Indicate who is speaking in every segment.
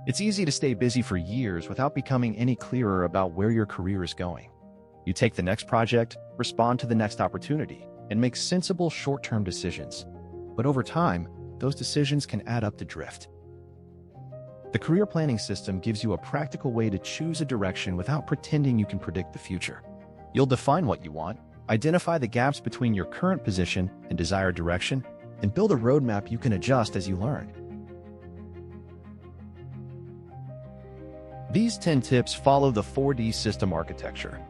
Speaker 1: It's easy to stay busy for years without becoming any clearer about where your career is going. You take the next project, respond to the next opportunity, and make sensible short-term decisions. But over time, those decisions can add up to drift. The career planning system gives you a practical way to choose a direction without pretending you can predict the future. You'll define what you want, identify the gaps between your current position and desired direction, and build a roadmap you can adjust as you learn. These 10 tips follow the 4D system architecture.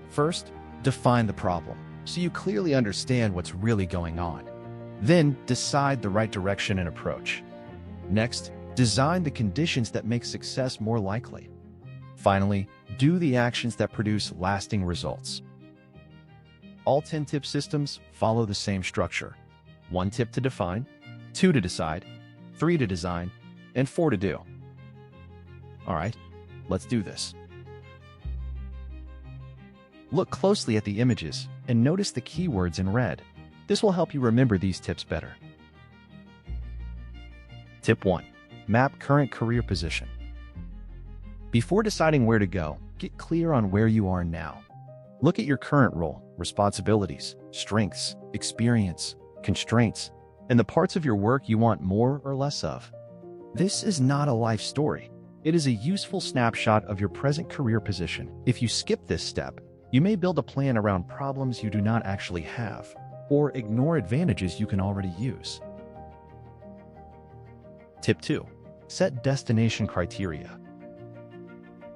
Speaker 1: First, define the problem, so you clearly understand what's really going on. Then, decide the right direction and approach. Next, design the conditions that make success more likely. Finally, do the actions that produce lasting results. All 10-tip systems follow the same structure. 1 tip to define, 2 to decide, 3 to design, and 4 to do. All right, let's do this. Look closely at the images and notice the keywords in red. This will help you remember these tips better. Tip 1. Map current career position. Before deciding where to go, get clear on where you are now. Look at your current role, responsibilities, strengths, experience, constraints, and the parts of your work you want more or less of. This is not a life story. It is a useful snapshot of your present career position. If you skip this step, you may build a plan around problems you do not actually have, or ignore advantages you can already use. Tip 2. Set destination criteria.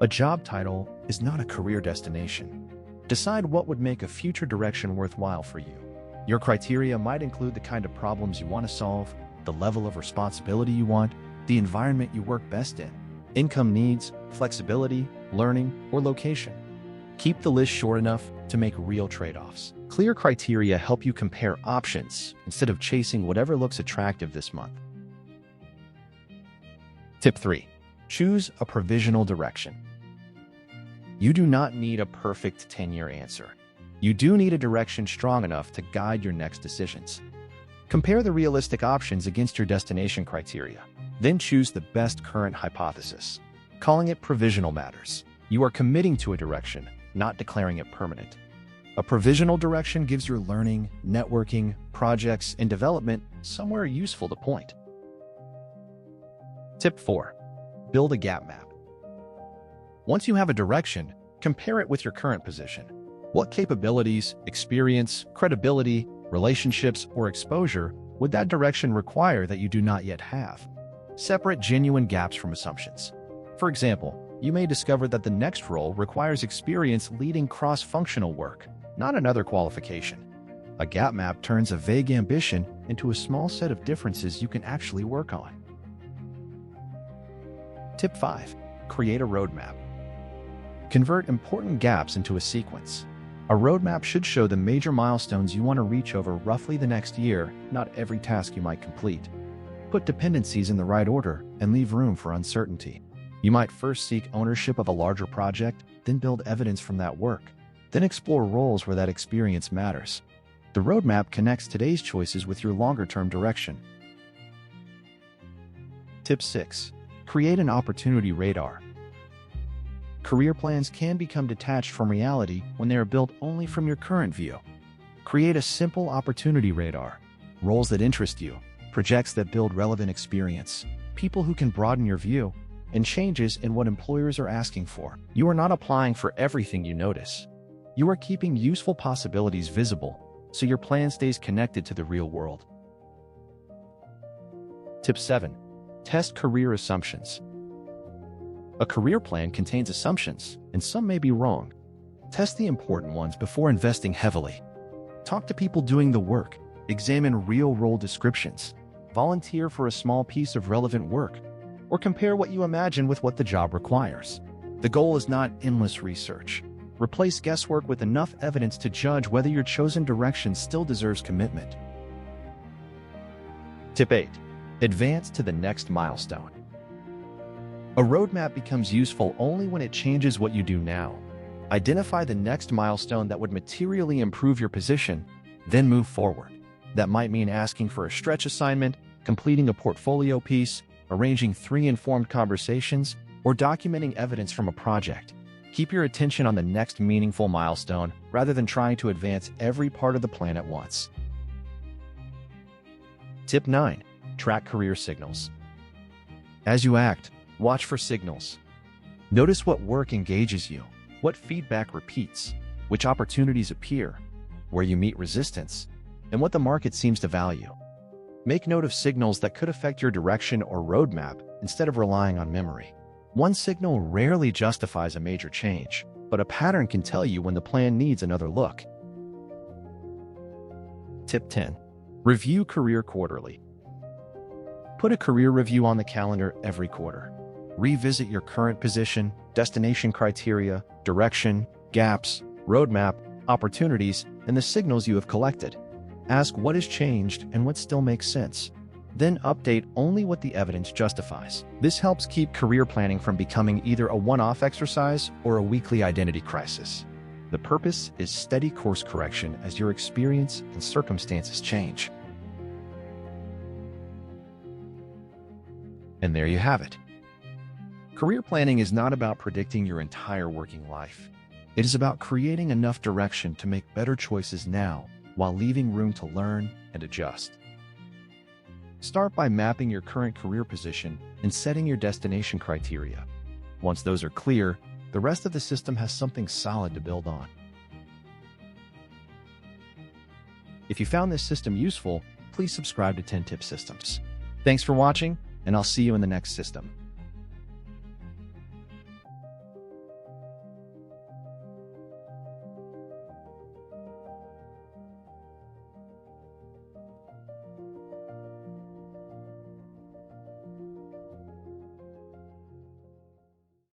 Speaker 1: A job title is not a career destination. Decide what would make a future direction worthwhile for you. Your criteria might include the kind of problems you want to solve, the level of responsibility you want, the environment you work best in, income needs, flexibility, learning, or location. Keep the list short enough to make real trade-offs. Clear criteria help you compare options instead of chasing whatever looks attractive this month. Tip 3. Choose a provisional direction. You do not need a perfect 10-year answer. You do need a direction strong enough to guide your next decisions. Compare the realistic options against your destination criteria, then choose the best current hypothesis. Calling it provisional matters. You are committing to a direction, not declaring it permanent. A provisional direction gives your learning, networking, projects, and development somewhere useful to point. Tip 4. Build a gap map. Once you have a direction, compare it with your current position. What capabilities, experience, credibility, relationships, or exposure would that direction require that you do not yet have? Separate genuine gaps from assumptions. For example, you may discover that the next role requires experience leading cross-functional work, not another qualification. A gap map turns a vague ambition into a small set of differences you can actually work on. Tip 5. Create a roadmap. Convert important gaps into a sequence. A roadmap should show the major milestones you want to reach over roughly the next year, not every task you might complete. Put dependencies in the right order and leave room for uncertainty. You might first seek ownership of a larger project, then build evidence from that work, then explore roles where that experience matters. The roadmap connects today's choices with your longer-term direction. Tip 6. Create an opportunity radar. Career plans can become detached from reality when they are built only from your current view. Create a simple opportunity radar. Roles that interest you, projects that build relevant experience, people who can broaden your view, and changes in what employers are asking for. You are not applying for everything you notice. You are keeping useful possibilities visible, so your plan stays connected to the real world. Tip 7. Test career assumptions. A career plan contains assumptions, and some may be wrong. Test the important ones before investing heavily. Talk to people doing the work, examine real role descriptions, volunteer for a small piece of relevant work, or compare what you imagine with what the job requires. The goal is not endless research. Replace guesswork with enough evidence to judge whether your chosen direction still deserves commitment. Tip 8. Advance to the next milestone. A roadmap becomes useful only when it changes what you do now. Identify the next milestone that would materially improve your position, then move forward. That might mean asking for a stretch assignment, completing a portfolio piece, arranging 3 informed conversations, or documenting evidence from a project. Keep your attention on the next meaningful milestone rather than trying to advance every part of the plan at once. Tip 9. Track career signals. As you act, watch for signals. Notice what work engages you, what feedback repeats, which opportunities appear, where you meet resistance, and what the market seems to value. Make note of signals that could affect your direction or roadmap instead of relying on memory. One signal rarely justifies a major change, but a pattern can tell you when the plan needs another look. Tip 10. Review career quarterly. Put a career review on the calendar every quarter. Revisit your current position, destination criteria, direction, gaps, roadmap, opportunities, and the signals you have collected. Ask what has changed and what still makes sense. Then update only what the evidence justifies. This helps keep career planning from becoming either a one-off exercise or a weekly identity crisis. The purpose is steady course correction as your experience and circumstances change. And there you have it. Career planning is not about predicting your entire working life. It is about creating enough direction to make better choices now while leaving room to learn and adjust. Start by mapping your current career position and setting your destination criteria. Once those are clear, the rest of the system has something solid to build on. If you found this system useful, please subscribe to 10 Tip Systems. Thanks for watching, and I'll see you in the next system.